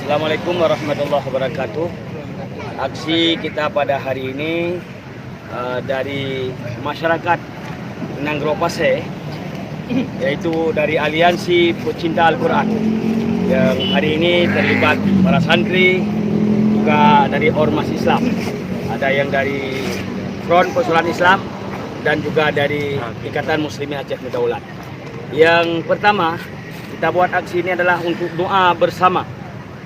Assalamualaikum warahmatullahi wabarakatuh. Aksi kita pada hari ini dari masyarakat Nanggro Pasir, yaitu dari Aliansi Pecinta Al-Quran, yang hari ini terlibat para santri, juga dari Ormas Islam. Ada yang dari Front Persaudaraan Islam dan juga dari Ikatan Muslimin Aceh Mendaulat. Yang pertama, kita buat aksi ini adalah untuk doa bersama.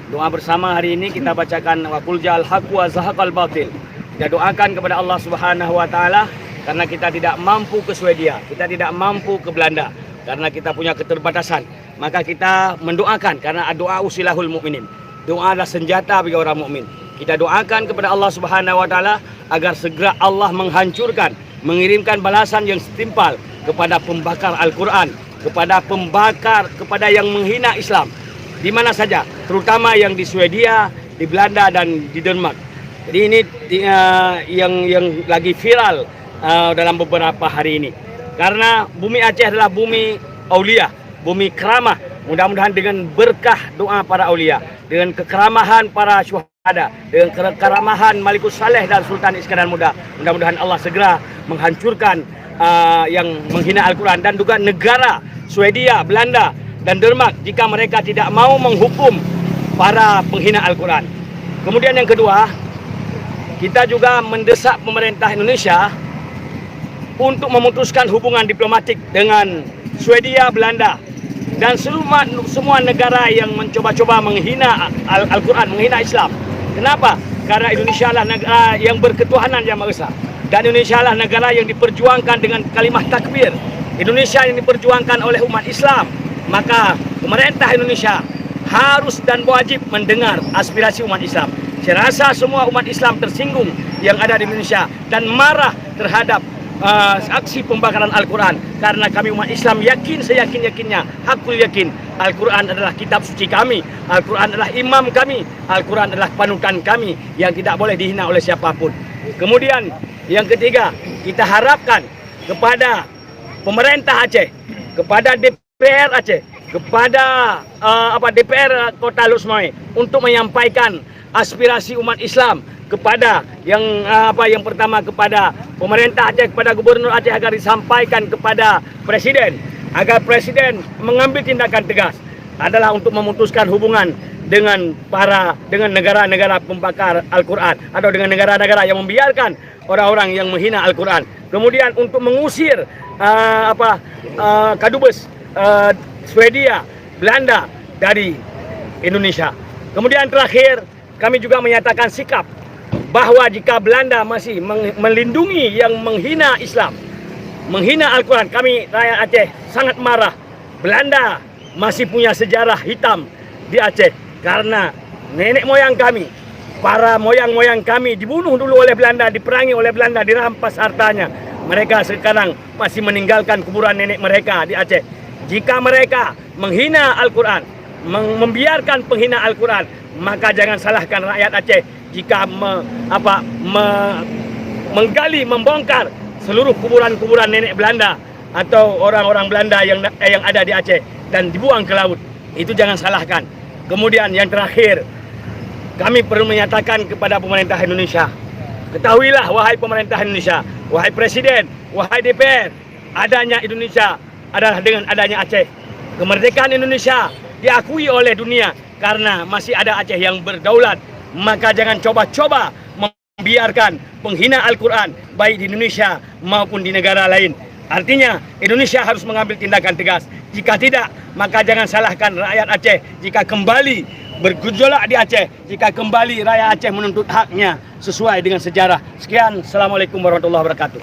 Doa bersama hari ini kita bacakan wa qul ja'al haqq wa zahaqal batil. Kita doakan kepada Allah Subhanahu wa taala karena kita tidak mampu ke Swedia, kita tidak mampu ke Belanda karena kita punya keterbatasan. Maka kita mendoakan karena doa usilahul mukminin. Doa adalah senjata bagi orang mukmin. Kita doakan kepada Allah Subhanahu wa taala agar segera Allah menghancurkan, mengirimkan balasan yang setimpal kepada pembakar Al-Quran, kepada yang menghina Islam di mana saja, terutama yang di Swedia, di Belanda dan di Denmark. Jadi ini yang lagi viral dalam beberapa hari ini. Karena bumi Aceh adalah bumi aulia, bumi keramah. Mudah-mudahan dengan berkah doa para aulia, dengan kekeramahan para syuhada, dengan kekeramahan Malikus Saleh dan Sultan Iskandar Muda, mudah-mudahan Allah segera menghancurkan yang menghina Al-Quran. Dan juga negara Swedia, Belanda dan Denmark jika mereka tidak mau menghukum para penghina Al-Quran. Kemudian yang kedua, kita juga mendesak pemerintah Indonesia untuk memutuskan hubungan diplomatik dengan Swedia, Belanda dan semua negara yang mencoba-coba menghina Al-Quran, menghina Islam. Kenapa? Karena Indonesia adalah negara yang berketuhanan Yang Maha Esa, dan Indonesia adalah negara yang diperjuangkan dengan kalimah takbir. Indonesia yang diperjuangkan oleh umat Islam. Maka pemerintah Indonesia harus dan wajib mendengar aspirasi umat Islam. Saya rasa semua umat Islam tersinggung yang ada di Indonesia dan marah terhadap aksi pembakaran Al-Quran. Karena kami umat Islam yakin, seyakin-yakinnya, hakul yakin, Al-Quran adalah kitab suci kami, Al-Quran adalah imam kami, Al-Quran adalah panutan kami yang tidak boleh dihina oleh siapapun. Kemudian yang ketiga, kita harapkan kepada pemerintah Aceh, kepada DPR Aceh, kepada DPR Kota Lusmoy untuk menyampaikan aspirasi umat Islam kepada yang pertama kepada pemerintah Aceh, kepada Gubernur Aceh agar disampaikan kepada Presiden agar Presiden mengambil tindakan tegas adalah untuk memutuskan hubungan dengan negara-negara pembakar Al-Quran atau dengan negara-negara yang membiarkan orang-orang yang menghina Al-Quran. Kemudian untuk mengusir Kadubes Swedia, Belanda dari Indonesia. Kemudian terakhir, kami juga menyatakan sikap bahwa jika Belanda masih melindungi yang menghina Islam, menghina Al-Quran, kami rakyat Aceh sangat marah. Belanda masih punya sejarah hitam di Aceh karena nenek moyang kami, para moyang-moyang kami dibunuh dulu oleh Belanda, diperangi oleh Belanda, dirampas hartanya. Mereka sekarang masih meninggalkan kuburan nenek mereka di Aceh. Jika mereka menghina Al-Quran, membiarkan penghina Al-Quran, maka jangan salahkan rakyat Aceh jika menggali, membongkar seluruh kuburan-kuburan nenek Belanda atau orang-orang Belanda yang ada di Aceh dan dibuang ke laut. Itu jangan salahkan. Kemudian yang terakhir, kami perlu menyatakan kepada pemerintah Indonesia, ketahuilah wahai pemerintah Indonesia, wahai Presiden, wahai DPR, adanya Indonesia adalah dengan adanya Aceh. Kemerdekaan Indonesia diakui oleh dunia karena masih ada Aceh yang berdaulat. Maka jangan coba-coba membiarkan penghina Al-Quran baik di Indonesia maupun di negara lain. Artinya Indonesia harus mengambil tindakan tegas. Jika tidak, maka jangan salahkan rakyat Aceh jika kembali bergejolak di Aceh, jika kembali rakyat Aceh menuntut haknya sesuai dengan sejarah. Sekian, Assalamualaikum warahmatullahi wabarakatuh.